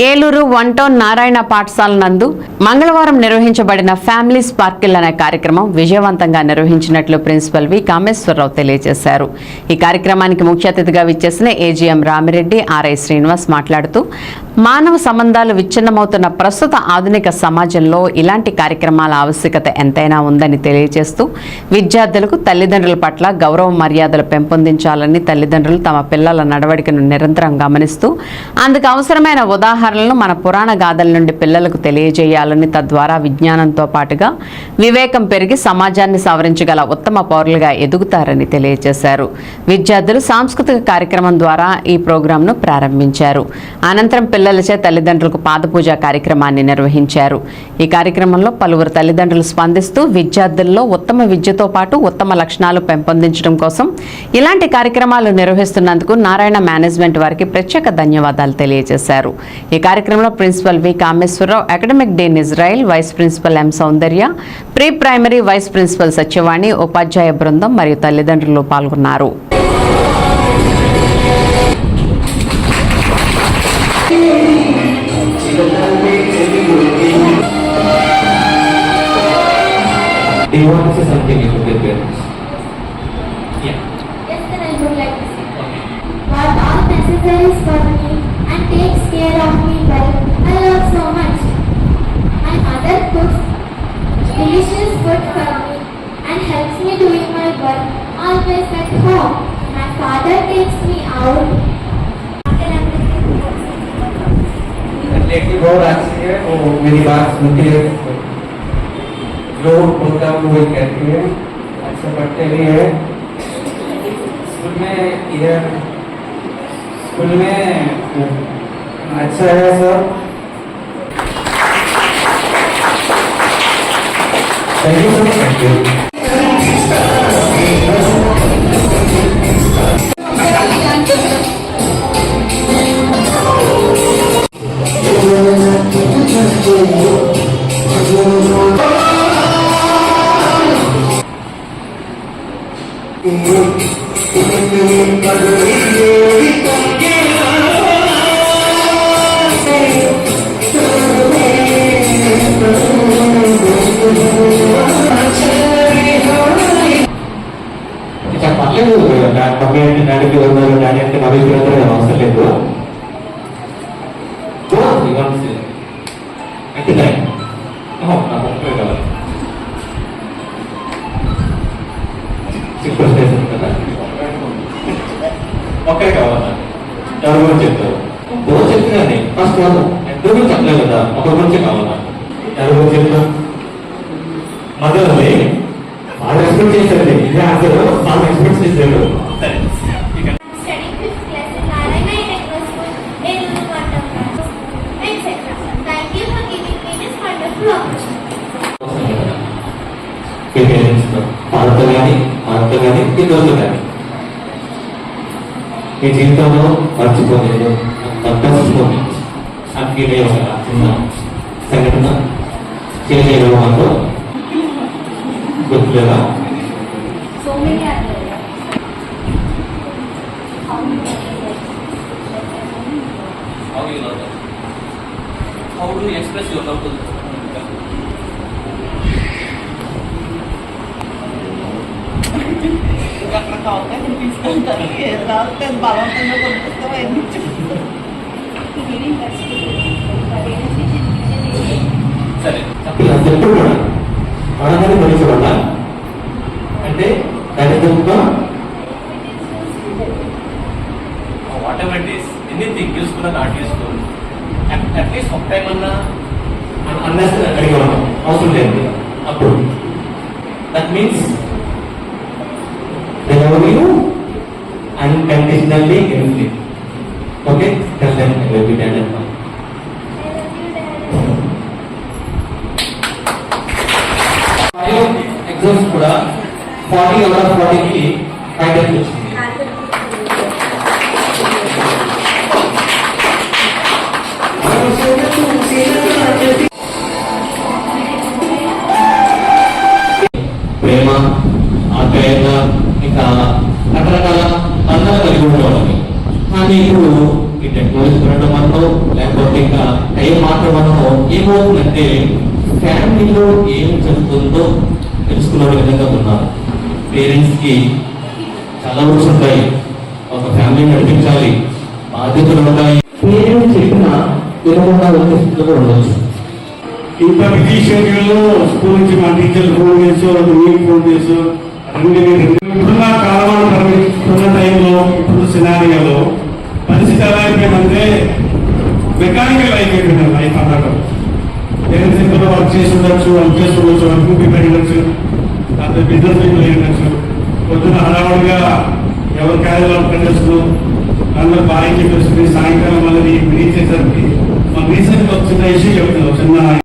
ఏలూరు వంటోన్ నారాయణ పాఠశాల నందు మంగళవారం నిర్వహించబడిన ఫ్యామిలీ స్పార్కిల్ అనే కార్యక్రమం విజయవంతంగా నిర్వహించినట్లు ప్రిన్సిపల్ వి కామేశ్వరరావు తెలియజేశారు. ఈ కార్యక్రమానికి ముఖ్య అతిథిగా విచ్చేసిన ఏజీఎం రామిరెడ్డి, ఆర్ఐ శ్రీనివాస్ మాట్లాడుతూ మానవ సంబంధాలు విచ్ఛిన్నమవుతున్న ప్రస్తుత ఆధునిక సమాజంలో ఇలాంటి కార్యక్రమాల ఆవశ్యకత ఎంతైనా ఉందని తెలియజేస్తూ విద్యార్థులకు తల్లిదండ్రుల పట్ల గౌరవ మర్యాదలు పెంపొందించాలని, తల్లిదండ్రులు తమ పిల్లల నడవడికను నిరంతరం గమనిస్తూ అందుకు అవసరమైన ఉదాహరణలను మన పురాణ గాథల నుండి పిల్లలకు తెలియజేయాలని, తద్వారా విజ్ఞానంతో పాటుగా వివేకం పెరిగి సమాజాన్ని సవరించగల ఉత్తమ పౌరులుగా ఎదుగుతారని తెలియజేశారు. విద్యార్థులు సాంస్కృతిక కార్యక్రమం ద్వారా ఈ ప్రోగ్రాంను ప్రారంభించారు. అనంతరం పిల్లలచే తల్లిదండ్రులకు పాదపూజ కార్యక్రమాన్ని నిర్వహించారు. ఈ కార్యక్రమంలో పలువురు తల్లిదండ్రులు స్పందిస్తూ విద్యార్థుల్లో ఉత్తమ విద్యతో పాటు ఉత్తమ లక్షణాలు పెంపొందించడం కోసం ఇలాంటి కార్యక్రమాలు నిర్వహిస్తున్నందుకు నారాయణ మేనేజ్మెంట్ వారికి ప్రత్యేక ధన్యవాదాలు తెలియజేశారు. ఈ కార్యక్రమంలో principal V Kameswararao, academic dean Israel, vice principal M Soundarya, pre primary vice principal Satyavani, ఉపాధ్యాయ బృందం మరియు తల్లిదండ్రులు పాల్గొన్నారు. Do you want to say something to your parents? Yeah. Yes, sir, I would like to say. God all necessaries for me and takes care of me well. I love so much. My mother cooks delicious food for me and helps me doing my work always at home. My father takes me out. लेकिन बहुत अच्छी है वो मेरी बात सुनती है, जो बोलता हूँ वही कहती है, अच्छा पढ़ते भी है। स्कूल में अच्छा है sir. Thank you sir, thank you. పర్లేదు, మమ్మీ అంటే డాడీకి ఉన్నారు, డాడీ అంటే మమ్మీకి ఉన్నారు, అవసరం లేదు. అంటే ఒక్కరే కావాలన్నా ఎవరి గురించి చెప్తారు? రోజు చెప్తున్నాను ఫస్ట్ వాళ్ళు ఎంతో గురించి చెప్పలేదు కదా, ఒకరి గురించి కావాలన్నా ఎవరి గురించి చెప్తాం? మదర్ వాళ్ళు ఎక్స్పెక్ట్ చేశారు, ఇదే ఆన్సర్ వాళ్ళు ఎక్స్పెక్ట్ చేశారు. భారత కానీ ఈ రోజు కానీ మీ జీవితంలో మర్చిపోలేదు అనిపించే ఒక చిన్న సంఘటన షేర్ చేయడం మాతో గుర్తులేదా? How do you express your love to the పడదని మనిషివల్ల అంటే దాని whatever it is, anything useful or not useful, at least ఒక టైం అన్నా అన్నెసరీ అడిగి ఉన్నాం, అవసరం లేదు. అప్పుడు that means they love you unconditionally everything. Okay, tell them I love you dad and mom. Exams కూడా 40 out of 40కి 5 వచ్చింది. ప్రేమ, ఆప్యాయత, ఇంకా రకరకాల బంధాలు కలిగి ఉండేవాళ్ళని. కానీ ఇప్పుడు ఈ టెక్నాలజీ పెరగడం వల్ల లేకపోతే ఇంకా వాతావరణం ఏమవుతుందంటే ఫ్యామిలీలో ఏం జరుగుతుందో తెలుసుకునే విధంగా ఉన్నారు. పేరెంట్స్కి చాలా వర్క్స్ ఉంటాయి, ఒక ఫ్యామిలీ నడిపించాలి, బాధ్యతలు ఉంటాయి. పేరెంట్స్ చెప్పిన వినకుండా వచ్చే స్థితిలో ఉండొచ్చు. ఇంత బిజీ షెడ్యూల్లో స్కూల్ నుంచి మా టీచర్లు ఫోన్ చేసి మీకు ఫోన్ చేసి ఇప్పుడున్న కాలమాన పరిమితున్న టైంలో ఇప్పుడు సినారియోలో పరిస్థితి ఎలా అయిపోయిందంటే మెకానికల్ అయిపోయింది లైఫ్ అన్నట్టు. పేరెంట్స్ ఇంట్లో వర్క్ చేసి ఉండొచ్చు, వర్క్ చేసి ఉండొచ్చు, వర్క్ ప్రిపేర్ ఉండొచ్చు, అంత బిజినెస్ పీపుల్ అయి ఉండొచ్చు. పొద్దున హడావుడిగా ఎవరు క్యారీలో పెట్టచ్చు, అందరూ బాగా చెప్పేసి సాయంకాలం మళ్ళీ రీచ్ చేసేసరికి మన రీసెంట్గా ఒక చిన్న ఇష్యూ చెప్తున్నాం. చిన్న